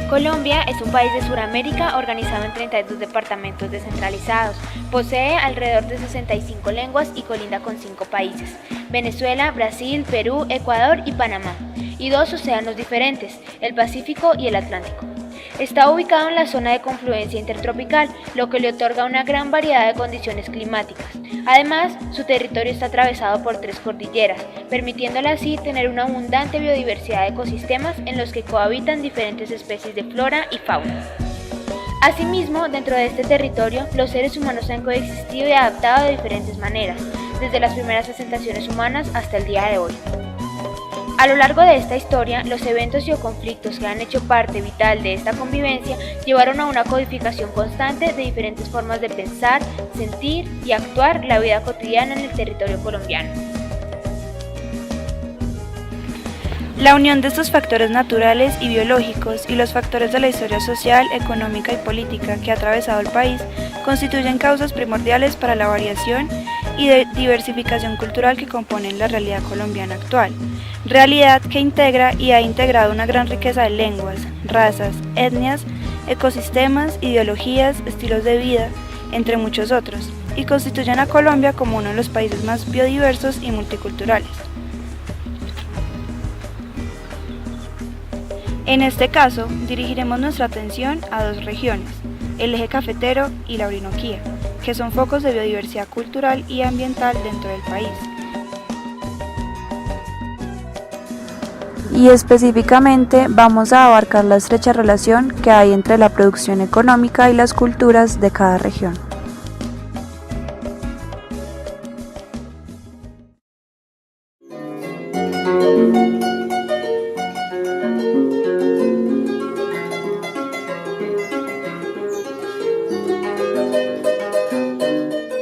Colombia es un país de Sudamérica organizado en 32 departamentos descentralizados. Posee alrededor de 65 lenguas y colinda con 5 países: Venezuela, Brasil, Perú, Ecuador y Panamá, y 2 océanos diferentes, el Pacífico y el Atlántico. Está ubicado en la zona de confluencia intertropical, lo que le otorga una gran variedad de condiciones climáticas. Además, su territorio está atravesado por 3 cordilleras, permitiéndole así tener una abundante biodiversidad de ecosistemas en los que cohabitan diferentes especies de flora y fauna. Asimismo, dentro de este territorio, los seres humanos han coexistido y adaptado de diferentes maneras, desde las primeras asentaciones humanas hasta el día de hoy. A lo largo de esta historia, los eventos y o conflictos que han hecho parte vital de esta convivencia llevaron a una codificación constante de diferentes formas de pensar, sentir y actuar la vida cotidiana en el territorio colombiano. La unión de estos factores naturales y biológicos y los factores de la historia social, económica y política que ha atravesado el país constituyen causas primordiales para la variación y de diversificación cultural que componen la realidad colombiana actual, realidad que integra y ha integrado una gran riqueza de lenguas, razas, etnias, ecosistemas, ideologías, estilos de vida, entre muchos otros, y constituyen a Colombia como uno de los países más biodiversos y multiculturales. En este caso, dirigiremos nuestra atención a 2 regiones, el eje cafetero y la Orinoquía, que son focos de biodiversidad cultural y ambiental dentro del país. Y específicamente vamos a abarcar la estrecha relación que hay entre la producción económica y las culturas de cada región.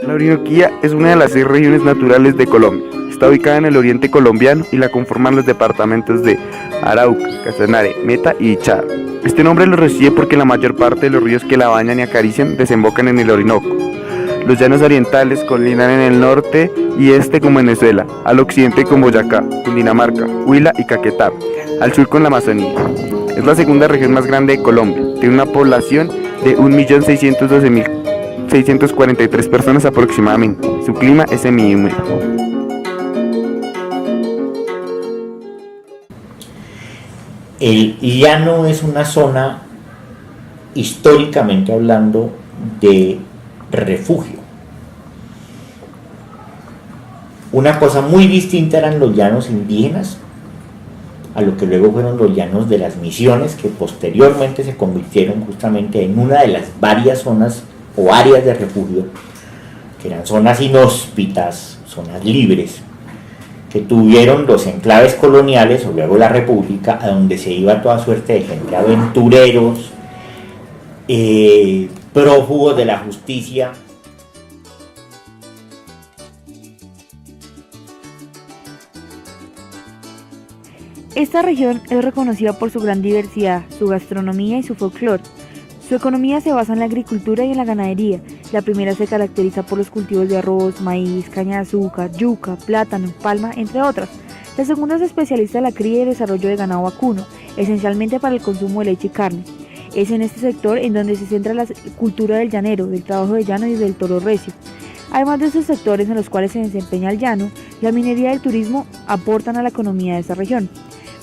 La Orinoquía es una de las 6 regiones naturales de Colombia. Está ubicada en el oriente colombiano y la conforman los departamentos de Arauca, Casanare, Meta y Bichada. Este nombre lo recibe porque la mayor parte de los ríos que la bañan y acarician desembocan en el Orinoco. Los llanos orientales colindan en el norte y este con Venezuela, al occidente con Boyacá, Cundinamarca, Huila y Caquetá, al sur con la Amazonía. Es la segunda región más grande de Colombia, tiene una población de 1.612.643 personas aproximadamente. Su clima es semihúmedo. El llano es una zona, históricamente hablando, de refugio. Una cosa muy distinta eran los llanos indígenas, a lo que luego fueron los llanos de las misiones, que posteriormente se convirtieron justamente en una de las varias zonas o áreas de refugio, que eran zonas inhóspitas, zonas libres, que tuvieron los enclaves coloniales o luego la república, a donde se iba toda suerte de gente, aventureros, prófugos de la justicia. Esta región es reconocida por su gran diversidad, su gastronomía y su folclore. Su economía se basa en la agricultura y en la ganadería. La primera se caracteriza por los cultivos de arroz, maíz, caña de azúcar, yuca, plátano, palma, entre otras. La segunda se especializa en la cría y el desarrollo de ganado vacuno, esencialmente para el consumo de leche y carne. Es en este sector en donde se centra la cultura del llanero, del trabajo de llano y del toro recio. Además de estos sectores en los cuales se desempeña el llano, la minería y el turismo aportan a la economía de esta región.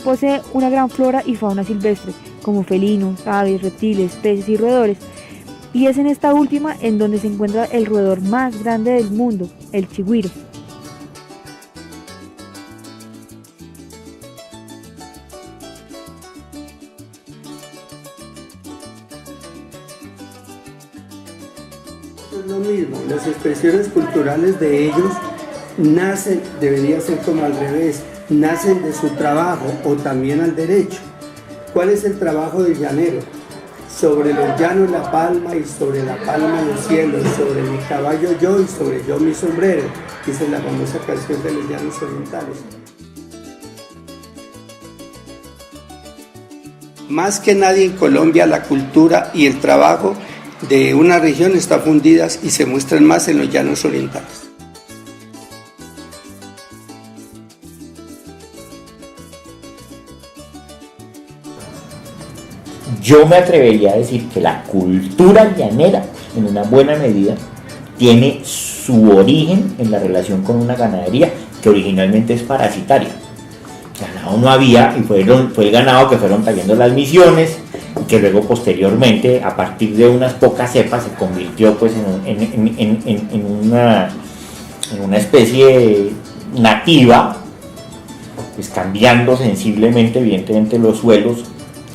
Posee una gran flora y fauna silvestre, como felinos, aves, reptiles, peces y roedores, y es en esta última en donde se encuentra el roedor más grande del mundo, el chigüiro. Es lo mismo, las expresiones culturales de ellos nacen, debería ser como al revés, nacen de su trabajo o también al derecho. ¿Cuál es el trabajo del llanero? Sobre los llanos la palma y sobre la palma los cielos, sobre mi caballo yo y sobre yo mi sombrero, dice la famosa canción de los llanos orientales. Más que nadie en Colombia la cultura y el trabajo de una región están fundidas y se muestran más en los llanos orientales. Yo me atrevería a decir que la cultura llanera, en una buena medida, tiene su origen en la relación con una ganadería que originalmente es parasitaria. Ganado no había y fue el ganado que fueron trayendo las misiones y que luego posteriormente, a partir de unas pocas cepas, se convirtió pues en una especie nativa, pues cambiando sensiblemente evidentemente los suelos,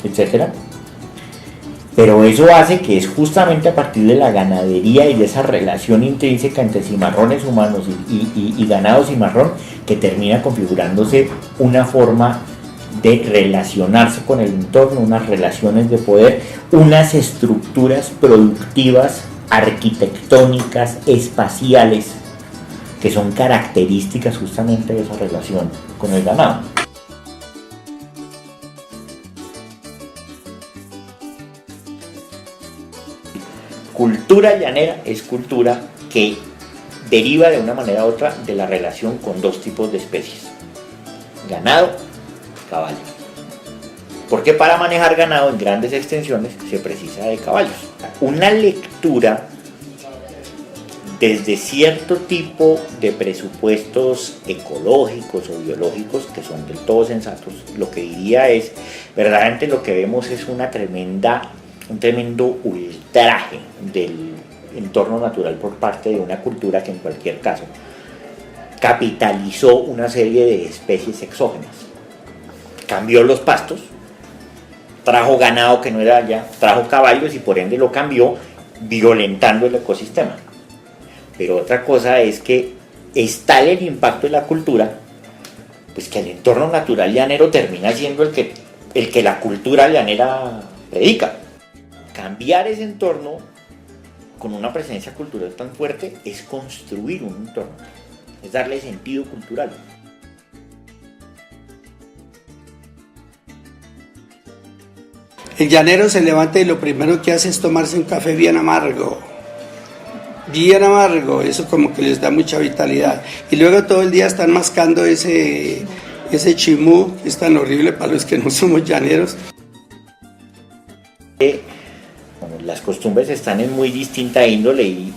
etcétera. Pero eso hace que es justamente a partir de la ganadería y de esa relación intrínseca entre cimarrones humanos y ganado cimarrón que termina configurándose una forma de relacionarse con el entorno, unas relaciones de poder, unas estructuras productivas, arquitectónicas, espaciales, que son características justamente de esa relación con el ganado. Cultura llanera es cultura que deriva de una manera u otra de la relación con dos tipos de especies: ganado y caballo. Porque para manejar ganado en grandes extensiones se precisa de caballos. Una lectura desde cierto tipo de presupuestos ecológicos o biológicos que son del todo sensatos, lo que diría es, verdaderamente lo que vemos es un tremendo ultraje del entorno natural por parte de una cultura que en cualquier caso capitalizó una serie de especies exógenas, cambió los pastos, trajo ganado que no era allá, trajo caballos y por ende lo cambió, violentando el ecosistema. Pero otra cosa es que es tal el impacto de la cultura, pues que el entorno natural llanero termina siendo el que la cultura llanera predica. Cambiar ese entorno con una presencia cultural tan fuerte es construir un entorno, es darle sentido cultural. El llanero se levanta y lo primero que hace es tomarse un café bien amargo, eso como que les da mucha vitalidad. Y luego todo el día están mascando ese chimú, que es tan horrible para los que no somos llaneros. Las costumbres están en muy distinta índole y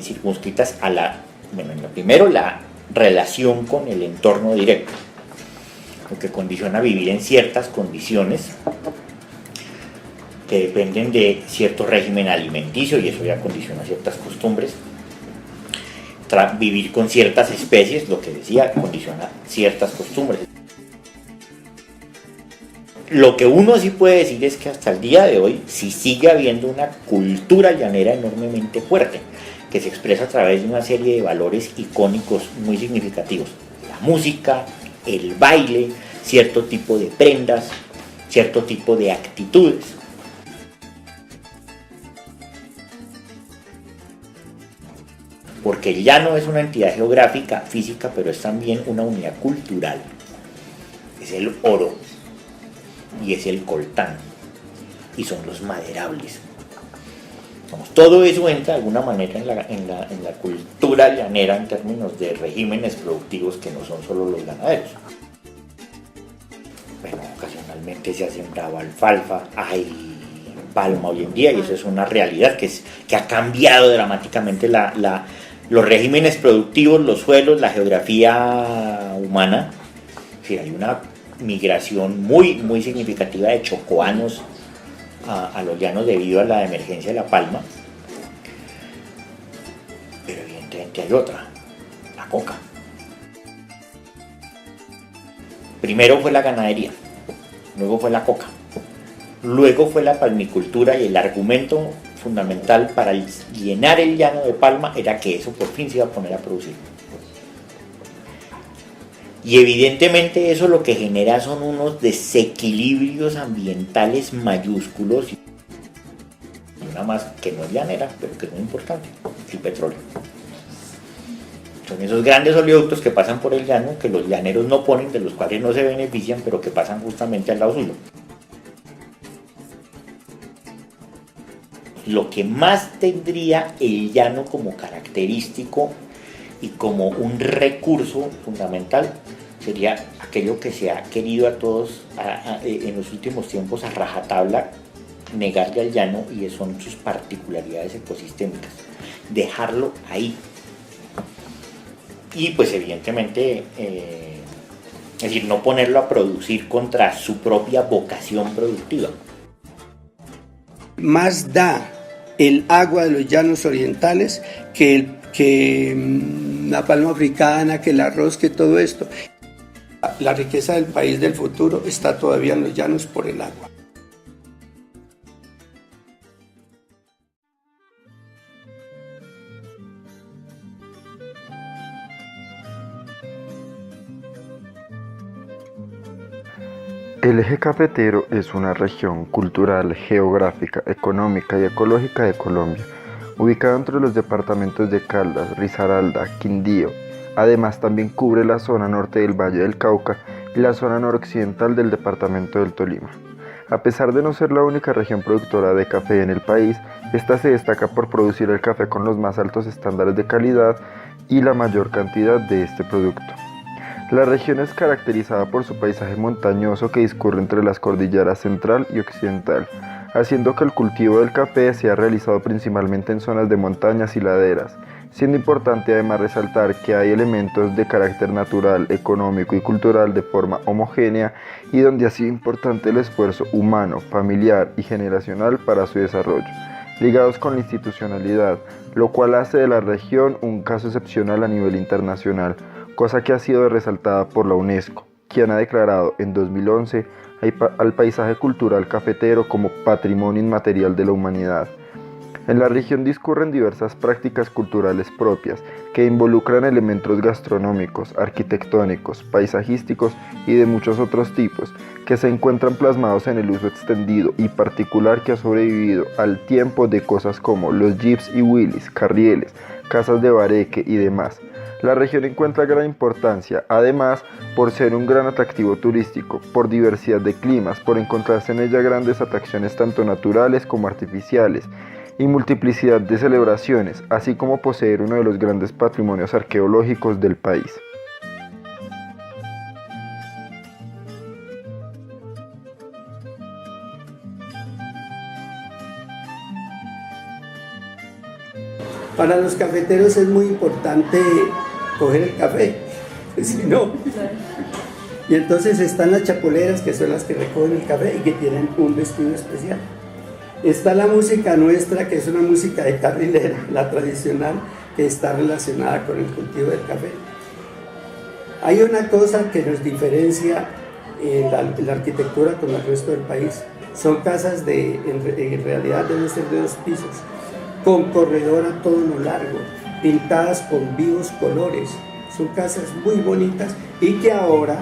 circunscritas a primero la relación con el entorno directo, lo que condiciona vivir en ciertas condiciones que dependen de cierto régimen alimenticio y eso ya condiciona ciertas costumbres. Vivir con ciertas especies, lo que decía, condiciona ciertas costumbres. Lo que uno sí puede decir es que hasta el día de hoy sí sigue habiendo una cultura llanera enormemente fuerte, que se expresa a través de una serie de valores icónicos muy significativos. La música, el baile, cierto tipo de prendas, cierto tipo de actitudes. Porque el llano es una entidad geográfica, física, pero es también una unidad cultural. Es el oro y es el coltán y son los maderables. Todo eso entra de alguna manera en la cultura llanera en términos de regímenes productivos que no son solo los ganaderos. Bueno, ocasionalmente se ha sembrado alfalfa, hay palma hoy en día y eso es una realidad que ha cambiado dramáticamente los regímenes productivos, los suelos, la geografía humana. Sí, hay una migración muy, muy significativa de chocoanos a los llanos debido a la emergencia de la palma. Pero evidentemente hay otra, la coca. Primero fue la ganadería, luego fue la coca, luego fue la palmicultura y el argumento fundamental para llenar el llano de palma era que eso por fin se iba a poner a producir. Y evidentemente eso lo que genera son unos desequilibrios ambientales mayúsculos y una más que no es llanera, pero que es muy importante, el petróleo. Son esos grandes oleoductos que pasan por el llano, que los llaneros no ponen, de los cuales no se benefician, pero que pasan justamente al lado suyo. lo que más tendría el llano como característico y como un recurso fundamental sería aquello que se ha querido a todos en los últimos tiempos a rajatabla negarle al llano, y son sus particularidades ecosistémicas, dejarlo ahí. Y pues evidentemente, es decir, no ponerlo a producir contra su propia vocación productiva. Más da el agua de los llanos orientales que la palma africana, que el arroz, que todo esto. La riqueza del país del futuro está todavía en los llanos por el agua. El eje cafetero es una región cultural, geográfica, económica y ecológica de Colombia, ubicada entre los departamentos de Caldas, Risaralda, Quindío. Además, también cubre la zona norte del Valle del Cauca y la zona noroccidental del departamento del Tolima. A pesar de no ser la única región productora de café en el país, esta se destaca por producir el café con los más altos estándares de calidad y la mayor cantidad de este producto. La región es caracterizada por su paisaje montañoso que discurre entre las cordilleras central y occidental, haciendo que el cultivo del café sea realizado principalmente en zonas de montañas y laderas, siendo importante además resaltar que hay elementos de carácter natural, económico y cultural de forma homogénea y donde ha sido importante el esfuerzo humano, familiar y generacional para su desarrollo, ligados con la institucionalidad, lo cual hace de la región un caso excepcional a nivel internacional, cosa que ha sido resaltada por la UNESCO, quien ha declarado en 2011 al paisaje cultural cafetero como Patrimonio Inmaterial de la Humanidad. En la región discurren diversas prácticas culturales propias que involucran elementos gastronómicos, arquitectónicos, paisajísticos y de muchos otros tipos, que se encuentran plasmados en el uso extendido y particular que ha sobrevivido al tiempo de cosas como los jeeps y wheelies, carrieles, casas de bareque y demás. La región encuentra gran importancia, además, por ser un gran atractivo turístico, por diversidad de climas, por encontrarse en ella grandes atracciones tanto naturales como artificiales, y multiplicidad de celebraciones, así como poseer uno de los grandes patrimonios arqueológicos del país. Para los cafeteros es muy importante coger el café, si no. Y entonces están las chapoleras, que son las que recogen el café y que tienen un vestido especial. Está la música nuestra, que es una música de carrilera, la tradicional, que está relacionada con el cultivo del café. Hay una cosa que nos diferencia la arquitectura con el resto del país. Son casas en realidad deben ser de 2 pisos, con corredor a todo lo largo, pintadas con vivos colores. Son casas muy bonitas y que ahora,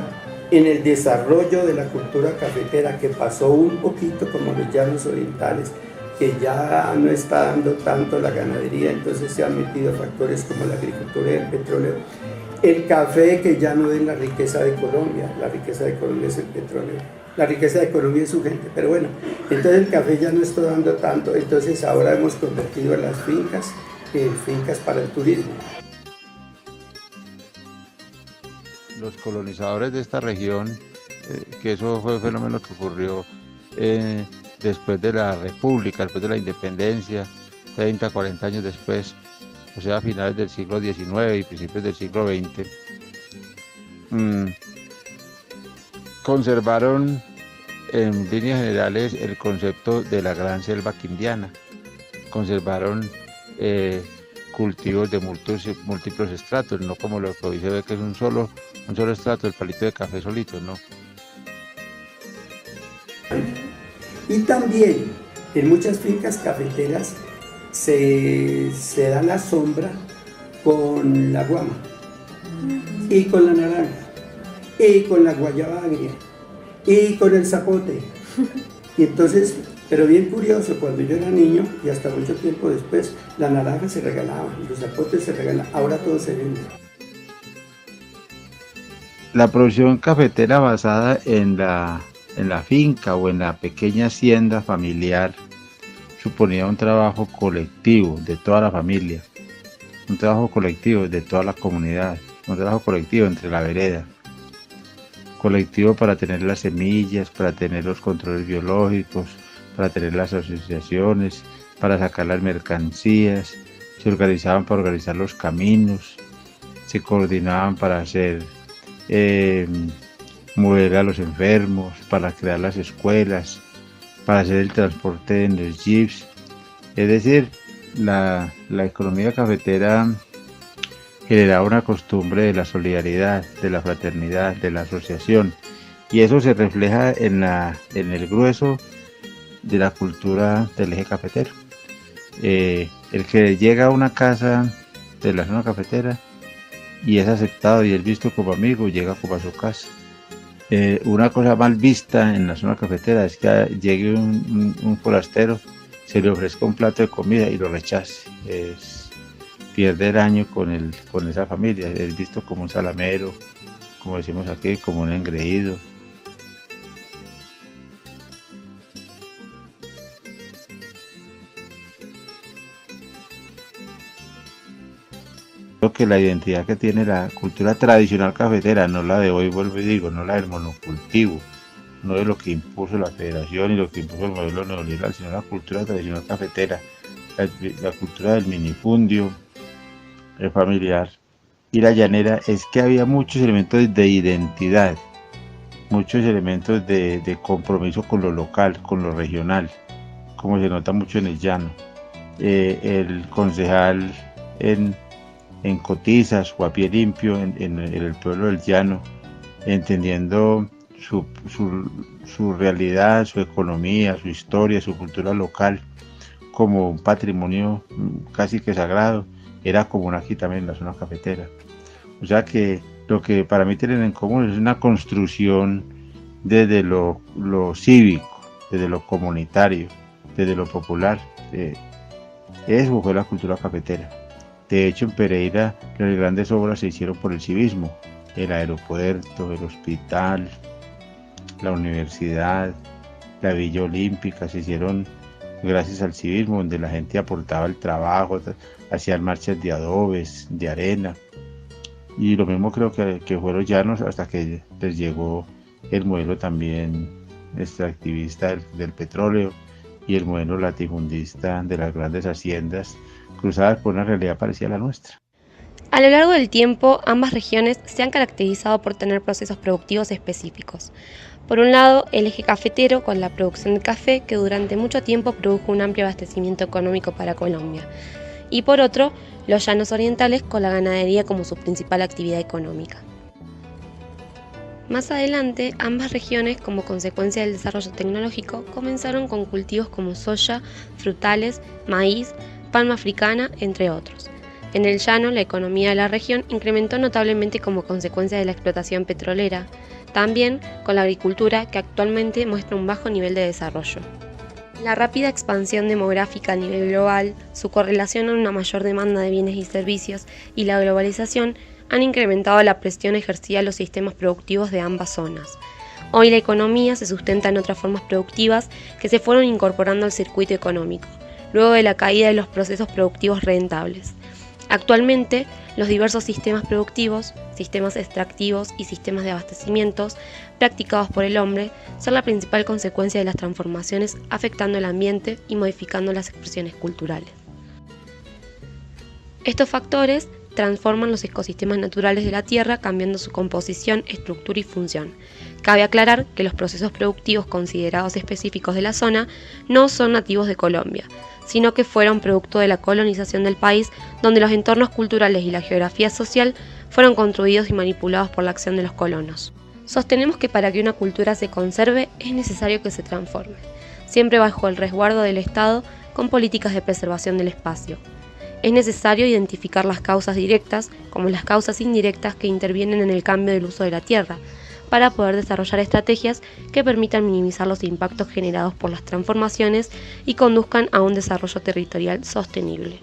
en el desarrollo de la cultura cafetera, que pasó un poquito como los llanos orientales, que ya no está dando tanto la ganadería, entonces se han metido factores como la agricultura y el petróleo. El café, que ya no es la riqueza de Colombia, la riqueza de Colombia es el petróleo, la riqueza de Colombia es su gente, pero bueno, entonces el café ya no está dando tanto, entonces ahora hemos convertido las fincas en fincas para el turismo. Los colonizadores de esta región, que eso fue un fenómeno que ocurrió después de la República, después de la independencia, 30, 40 años después, o sea, a finales del siglo XIX y principios del siglo XX, conservaron en líneas generales el concepto de la gran selva quindiana, conservaron cultivos de múltiples estratos, no como lo que hoy se ve que es un solo estrato, el palito de café solito, no. Y también en muchas fincas cafeteras se da la sombra con la guama, y con la naranja, y con la guayaba agria, y con el zapote. Y entonces, pero bien curioso, cuando yo era niño, y hasta mucho tiempo después, la naranja se regalaba, los zapotes se regalaban, ahora todo se vende. La producción cafetera basada en la finca o en la pequeña hacienda familiar suponía un trabajo colectivo de toda la familia, un trabajo colectivo de toda la comunidad, un trabajo colectivo entre la vereda, colectivo para tener las semillas, para tener los controles biológicos, para tener las asociaciones, para sacar las mercancías, se organizaban para organizar los caminos, se coordinaban para hacer mover a los enfermos, para crear las escuelas, para hacer el transporte en los jeeps. Es decir, la economía cafetera generaba una costumbre de la solidaridad, de la fraternidad, de la asociación, y eso se refleja en el grueso de la cultura del eje cafetero. El que llega a una casa de la zona cafetera y es aceptado y es visto como amigo, llega como a su casa. Una cosa mal vista en la zona cafetera es que llegue un forastero, se le ofrezca un plato de comida y lo rechace. Pierde el año con esa familia, es visto como un salamero, como decimos aquí, como un engreído. Creo que la identidad que tiene la cultura tradicional cafetera, no la de hoy, vuelvo y digo, no la del monocultivo, no de lo que impuso la federación y lo que impuso el modelo neoliberal, sino la cultura tradicional cafetera, la cultura del minifundio, el familiar y la llanera, es que había muchos elementos de identidad, muchos elementos de compromiso con lo local, con lo regional, como se nota mucho en el llano. El concejal en Cotizas o a pie limpio en el pueblo del llano, entendiendo su realidad, su economía, su historia, su cultura local como un patrimonio casi que sagrado, era común aquí también en la zona cafetera. O sea que lo que para mí tienen en común es una construcción desde lo cívico, desde lo comunitario, desde lo popular. Eso fue la cultura cafetera. De hecho, en Pereira las grandes obras se hicieron por el civismo: el aeropuerto, el hospital, la universidad, la Villa Olímpica, se hicieron gracias al civismo, donde la gente aportaba el trabajo, hacían marchas de adobes, de arena. Y lo mismo creo que fueron llanos hasta que les llegó el modelo también extractivista del petróleo y el modelo latifundista de las grandes haciendas, cruzadas por una realidad parecida a la nuestra. A lo largo del tiempo, ambas regiones se han caracterizado por tener procesos productivos específicos. Por un lado, el eje cafetero con la producción de café, que durante mucho tiempo produjo un amplio abastecimiento económico para Colombia. Y por otro, los llanos orientales con la ganadería como su principal actividad económica. Más adelante, ambas regiones, como consecuencia del desarrollo tecnológico, comenzaron con cultivos como soya, frutales, maíz, palma africana, entre otros. En el llano, la economía de la región incrementó notablemente como consecuencia de la explotación petrolera, también con la agricultura, que actualmente muestra un bajo nivel de desarrollo. La rápida expansión demográfica a nivel global, su correlación a una mayor demanda de bienes y servicios y la globalización han incrementado la presión ejercida a los sistemas productivos de ambas zonas. Hoy la economía se sustenta en otras formas productivas que se fueron incorporando al circuito económico, luego de la caída de los procesos productivos rentables. Actualmente, los diversos sistemas productivos, sistemas extractivos y sistemas de abastecimientos practicados por el hombre son la principal consecuencia de las transformaciones afectando el ambiente y modificando las expresiones culturales. Estos factores transforman los ecosistemas naturales de la Tierra, cambiando su composición, estructura y función. Cabe aclarar que los procesos productivos considerados específicos de la zona no son nativos de Colombia, sino que fueron producto de la colonización del país, donde los entornos culturales y la geografía social fueron construidos y manipulados por la acción de los colonos. Sostenemos que para que una cultura se conserve es necesario que se transforme, siempre bajo el resguardo del Estado con políticas de preservación del espacio. Es necesario identificar las causas directas como las causas indirectas que intervienen en el cambio del uso de la tierra, para poder desarrollar estrategias que permitan minimizar los impactos generados por las transformaciones y conduzcan a un desarrollo territorial sostenible.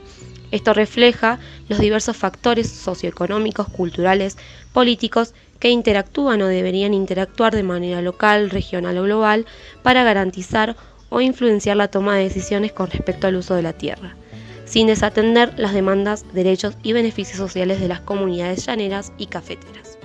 Esto refleja los diversos factores socioeconómicos, culturales, políticos que interactúan o deberían interactuar de manera local, regional o global para garantizar o influenciar la toma de decisiones con respecto al uso de la tierra, sin desatender las demandas, derechos y beneficios sociales de las comunidades llaneras y cafeteras.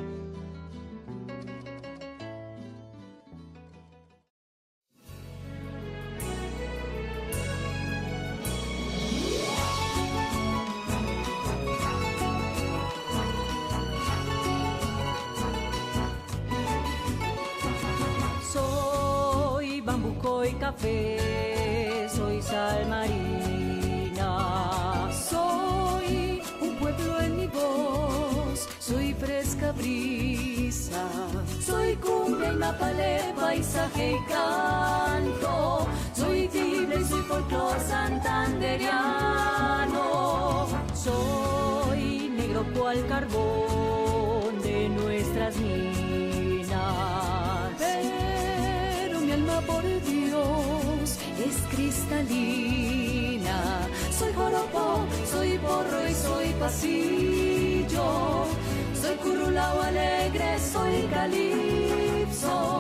Soy bambuco y café, soy sal marina, soy un pueblo en mi voz, soy fresca brisa, soy cumbia y mapalé, paisaje y canto, soy tible y soy folclor santanderiano, soy negro cual carbón de nuestras minas, pero mi alma por Dios es cristalina. Soy joropo, soy porro y soy pasillo, soy currulao alegre, soy calipso.